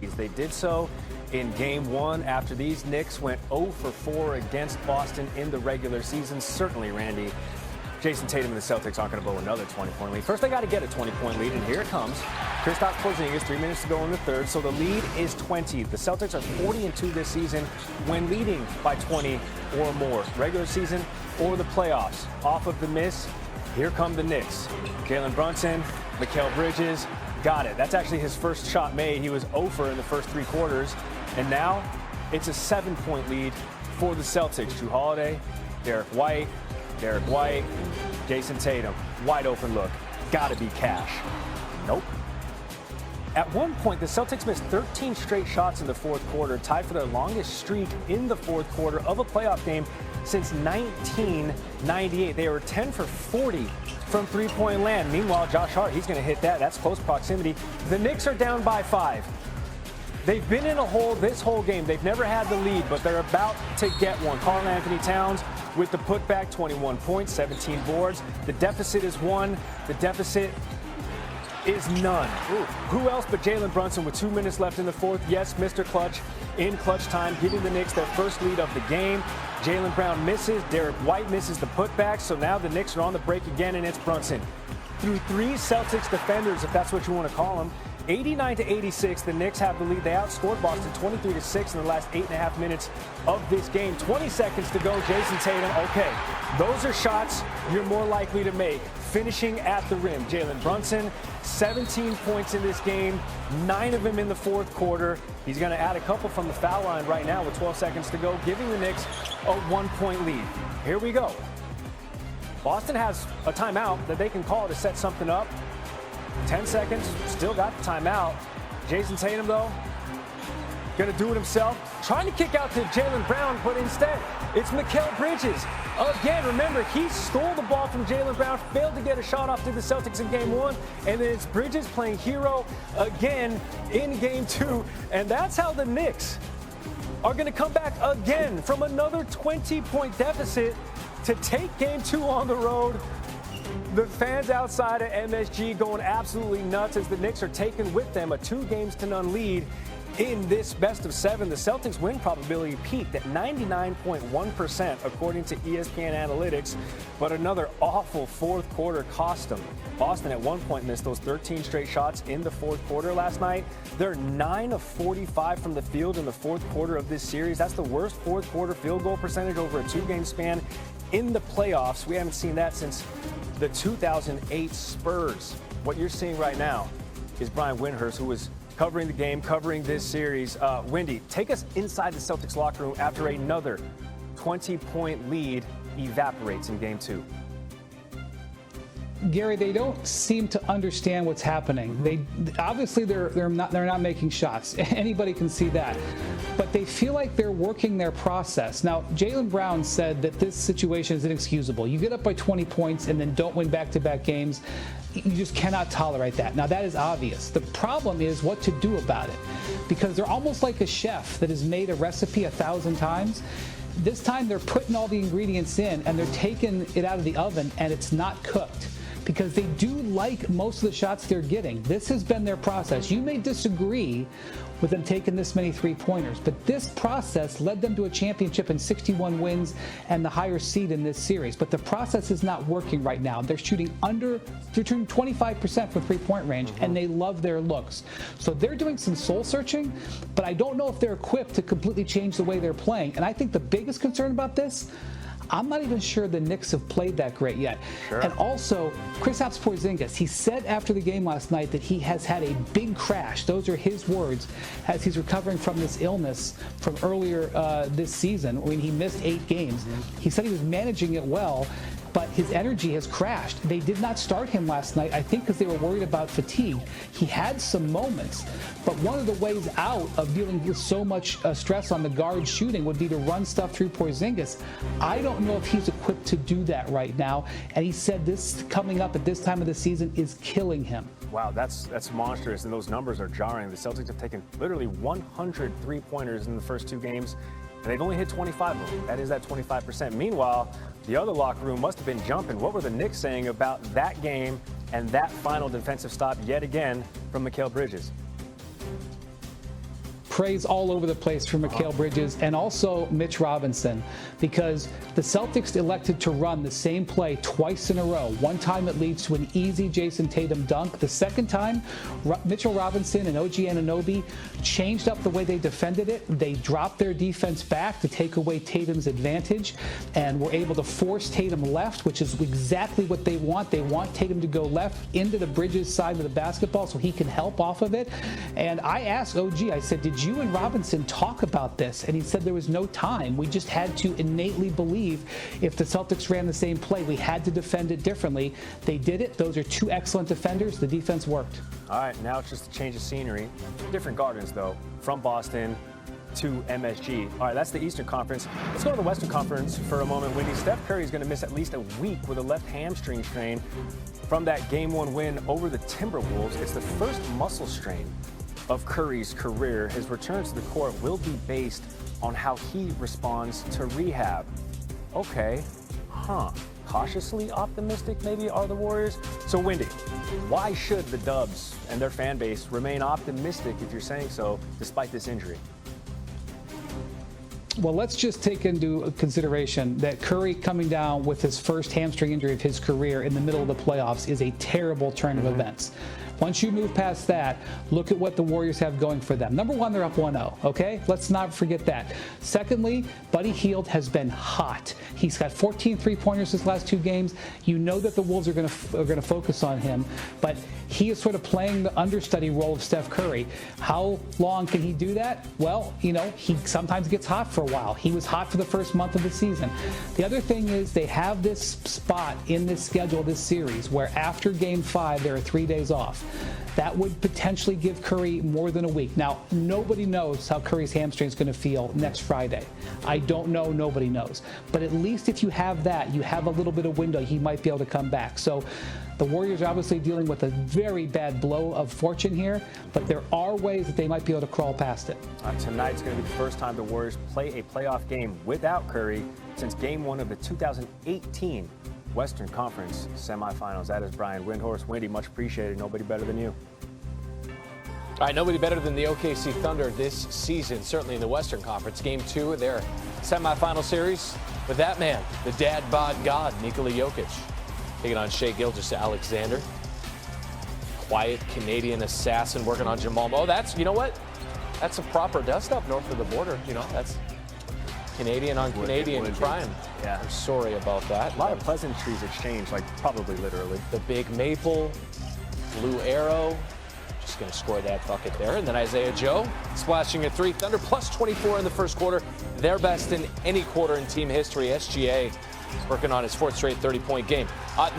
They did so in Game 1 after these Knicks went 0 for 4 against Boston in the regular season. Certainly, Randy, Jason Tatum and the Celtics aren't going to blow another 20-point lead. First, they got to get a 20-point lead, and here it comes. Kristaps Porzingis, 3 minutes to go in the third, so the lead is 20. The Celtics are 40-2 this season when leading by 20 or more. Regular season or the playoffs. Off of the miss, here come the Knicks. Jalen Brunson, Mikal Bridges, got it. That's actually his first shot made. He was 0 for in the first 3 quarters, and now it's a 7-point lead for the Celtics. Jrue Holiday, Derek White, Jason Tatum, wide open look. Gotta be cash. Nope. At one point, the Celtics missed 13 straight shots in the fourth quarter, tied for their longest streak in the fourth quarter of a playoff game since 1998. They were 10 for 40 from three-point land. Meanwhile, Josh Hart, he's going to hit that. That's close proximity. The Knicks are down by 5. They've been in a hole this whole game. They've never had the lead, but they're about to get one. Karl Anthony Towns with the putback, 21 points, 17 boards. The deficit is 1. The deficit is none. Ooh. Who else but Jalen Brunson with 2 minutes left in the fourth? Yes, Mr. Clutch in clutch time, giving the Knicks their first lead of the game. Jaylen Brown misses. Derek White misses the putback. So now the Knicks are on the break again, and it's Brunson. Through 3 Celtics defenders, if that's what you want to call them, 89-86, the Knicks have the lead. They outscored Boston 23-6 in the last 8.5 minutes of this game. 20 seconds to go. Jason Tatum. Okay, those are shots you're more likely to make. Finishing at the rim. Jalen Brunson, 17 points in this game, 9 of them in the fourth quarter. He's going to add a couple from the foul line right now with 12 seconds to go, giving the Knicks a 1-point lead. Here we go. Boston has a timeout that they can call to set something up. 10 seconds, still got the timeout. Jason Tatum, though, going to do it himself. Trying to kick out to Jaylen Brown, but instead, it's Mikal Bridges. Again, remember, he stole the ball from Jaylen Brown, failed to get a shot off to the Celtics in Game 1, and then it's Bridges playing hero again in Game 2. And that's how the Knicks are going to come back again from another 20-point deficit to take Game 2 on the road. The fans outside of MSG going absolutely nuts as the Knicks are taking with them a 2-0 lead in this best of 7. The Celtics win probability peaked at 99.1% according to ESPN Analytics, but another awful fourth quarter cost them. Boston at one point missed those 13 straight shots in the fourth quarter last night. They're 9 of 45 from the field in the fourth quarter of this series. That's the worst fourth quarter field goal percentage over a 2-game span in the playoffs. We haven't seen that since the 2008 Spurs. What you're seeing right now is Brian Windhorst, who was covering the game, covering this series. Windy, take us inside the Celtics locker room after another 20-point lead evaporates in Game 2. Gary, they don't seem to understand what's happening. They're not making shots. Anybody can see that. But they feel like they're working their process. Now, Jaylen Brown said that this situation is inexcusable. You get up by 20 points and then don't win back-to-back games. You just cannot tolerate that. Now, that is obvious. The problem is what to do about it, because they're almost like a chef that has made a recipe 1,000 times. This time they're putting all the ingredients in and they're taking it out of the oven and it's not cooked, because they do like most of the shots they're getting. This has been their process. You may disagree with them taking this many three-pointers, but this process led them to a championship and 61 wins and the higher seed in this series. But the process is not working right now. They're shooting 25% from three-point range, and they love their looks. So they're doing some soul-searching, but I don't know if they're equipped to completely change the way they're playing. And I think the biggest concern about this, I'm not even sure the Knicks have played that great yet. Sure. And also, Kristaps Porzingis, he said after the game last night that he has had a big crash. Those are his words, as he's recovering from this illness from earlier this season when he missed 8 games. He said he was managing it well, but his energy has crashed. They did not start him last night, I think because they were worried about fatigue. He had some moments, but one of the ways out of dealing with so much stress on the guard shooting would be to run stuff through Porzingis. I don't know if he's equipped to do that right now, and he said this coming up at this time of the season is killing him. Wow, that's monstrous, and those numbers are jarring. The Celtics have taken literally 100 three-pointers in the first 2 games, and they've only hit 25 of them. That is that 25%. Meanwhile, the other locker room must have been jumping. What were the Knicks saying about that game and that final defensive stop yet again from Mikal Bridges? praise all over the place for Mikal Bridges and also Mitch Robinson, because the Celtics elected to run the same play twice in a row. One time it leads to an easy Jason Tatum dunk. The second time, Mitchell Robinson and OG Anunoby changed up the way they defended it. They dropped their defense back to take away Tatum's advantage and were able to force Tatum left, which is exactly what they want. They want Tatum to go left into the Bridges side of the basketball so he can help off of it. And I asked OG, I said, did you and Robinson talk about this? And he said there was no time. We just had to innately believe if the Celtics ran the same play, we had to defend it differently. They did it. Those are two excellent defenders. The defense worked. All right, now it's just a change of scenery. Different gardens, though, from Boston to MSG. All right, that's the Eastern Conference. Let's go to the Western Conference for a moment, Wendy. Steph Curry is going to miss at least a week with a left hamstring strain from that Game 1 win over the Timberwolves. It's the first muscle strain of Curry's career. His return to the court will be based on how he responds to rehab. Okay, cautiously optimistic maybe are the Warriors. So Wendy, why should the Dubs and their fan base remain optimistic, if you're saying so, despite this injury? Well, let's just take into consideration that Curry coming down with his first hamstring injury of his career in the middle of the playoffs is a terrible turn of events. Once you move past that, look at what the Warriors have going for them. Number one, they're up 1-0, okay? Let's not forget that. Secondly, Buddy Hield has been hot. He's got 14 three-pointers his last two games. You know that the Wolves are going to focus on him, but he is sort of playing the understudy role of Steph Curry. How long can he do that? Well, you know, he sometimes gets hot for a while. He was hot for the first month of the season. The other thing is they have this spot in this schedule, this series, where after Game 5, there are 3 days off. That would potentially give Curry more than a week. Now, nobody knows how Curry's hamstring is going to feel next Friday. I don't know. Nobody knows. But at least if you have that, you have a little bit of window. He might be able to come back. So the Warriors are obviously dealing with a very bad blow of fortune here, but there are ways that they might be able to crawl past it. Tonight's going to be the first time the Warriors play a playoff game without Curry since Game 1 of the 2018 Western Conference semifinals. That is Brian Windhorst. Wendy, much appreciated. Nobody better than you. All right, nobody better than the OKC Thunder this season, certainly in the Western Conference. Game 2 of their semifinal series with that man, the dad bod god, Nikola Jokic, taking on Shai Gilgeous-Alexander. Quiet Canadian assassin working on Jamal. Oh, that's, you know what? That's a proper dust up north of the border. You know, that's Canadian on Canadian crime. Yeah. I'm sorry about that. A lot of pleasantries exchanged, like probably literally. The big maple, blue arrow. Just going to score that bucket there. And then Isaiah Joe splashing a three. Thunder plus 24 in the first quarter. Their best in any quarter in team history. SGA working on his fourth straight 30-point game.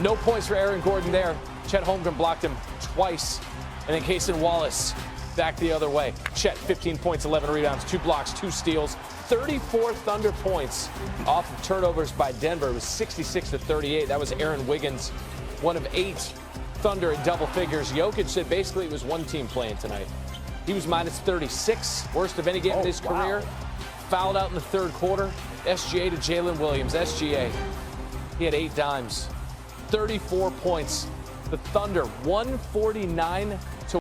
No points for Aaron Gordon there. Chet Holmgren blocked him twice. And then Cason Wallace back the other way. Chet, 15 points, 11 rebounds, 2 blocks, 2 steals. 34 Thunder points off of turnovers by Denver. It was 66-38. That was Aaron Wiggins, one of 8 Thunder in double figures. Jokic said basically it was one team playing tonight. He was minus 36, worst of any game in his career. Fouled out in the third quarter. SGA to Jalen Williams. SGA, he had 8 dimes, 34 points. The Thunder, 149